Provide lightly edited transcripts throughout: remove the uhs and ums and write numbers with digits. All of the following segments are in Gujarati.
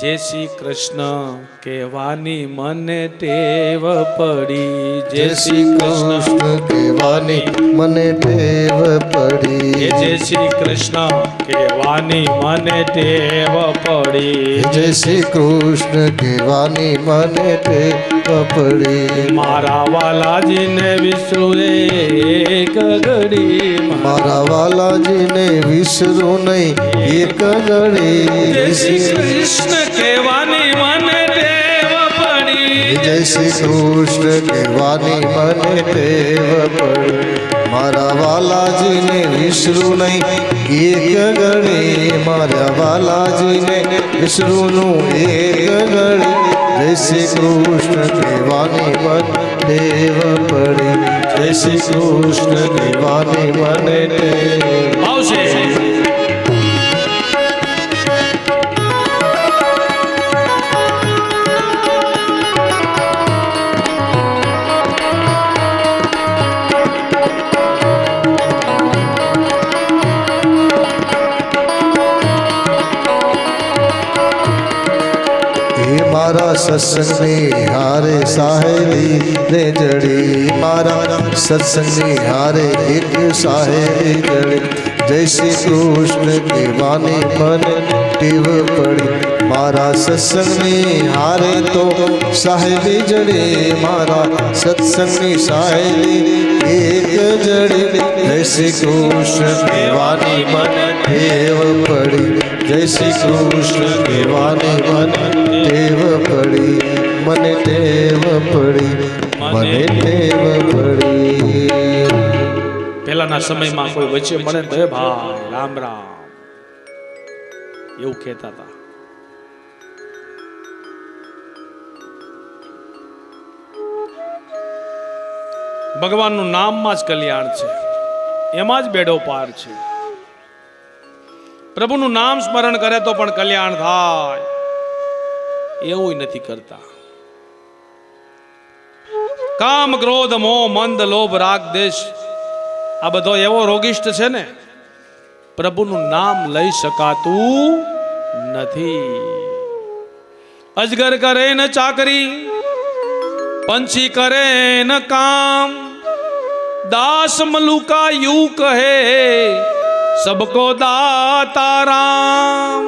જય શ્રી કૃષ્ણ કહેવાની મને ટેવ પડી, જય શ્રી કૃષ્ણ કહેવાની મને ટેવ પડી, જય શ્રી કૃષ્ણ કહેવાની મને ટેવ પડી, જય શ્રી કૃષ્ણ કહેવાની મને ટેવ પડી, મારા વાલાજીને વિસરું એક ઘડી, મારા વાલાજીને વિસરું નહીં એક ઘડી, જય શ્રી કૃષ્ણ કહેવાની મને ટેવ પડી, જય શ્રી કૃષ્ણ કહેવાની મને ટેવ પડી, મારા વાલાજીને વિસરું નહીં એક ઘડી, મારા વાલાજીને વિસરું નું એક ઘડી, જય શ્રી કૃષ્ણ કહેવાની મને ટેવ પડી, જય શ્રી કૃષ્ણ કહેવાની મને ટેવ આવશે મારા સત્સંગની હારે સાહેલી રે જડી, મારા સત્સંગની હારે એક સાહેલી જડી, જય શ્રી કૃષ્ણ કહેવાની મને ટેવ પડી, મારા સત્સંગની હારે તો સાહેલી જડી, મારા સત્સંગની સાહેલી એક જડી, જય શ્રી કૃષ્ણ કહેવાની મને ટેવ પડી, જય શ્રી કૃષ્ણ કહેવાની મને ટેવ પડી, મને ટેવ પડી, મને ટેવ પડી. પહેલાના સમયમાં કોઈ વચ્ચે મળે તો ભાઈ રામ રામ એવું કહેતા હતા. ભગવાનનું નામમાં જ કલ્યાણ છે, એમાં જ બેડો પાર છે. પ્રભુનું નામ સ્મરણ કરે તો પણ કલ્યાણ થાય એવું નથી કરતા. કામ ક્રોધ મોહ મંદ લોભ રાગ દેશ આ બધો એવો રોગિષ્ટ છે ને, પ્રભુનું નામ લઈ શકાતું નથી. અજગર કરે ન ચાકરી, પંછી કરે ન કામ, દાસ મલુકા યુ કહે સબકો દાતા રામ.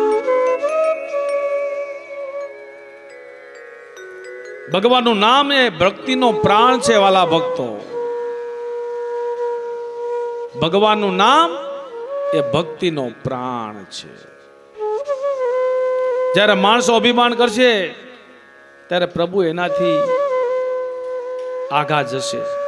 ભગવાનનું નામ એ ભક્તિનો પ્રાણ છે વાલા ભક્તો. ભગવાનનું નામ એ ભક્તિનો પ્રાણ છે. જ્યારે માણસો અભિમાન કરશે ત્યારે પ્રભુ એનાથી આઘા જશે.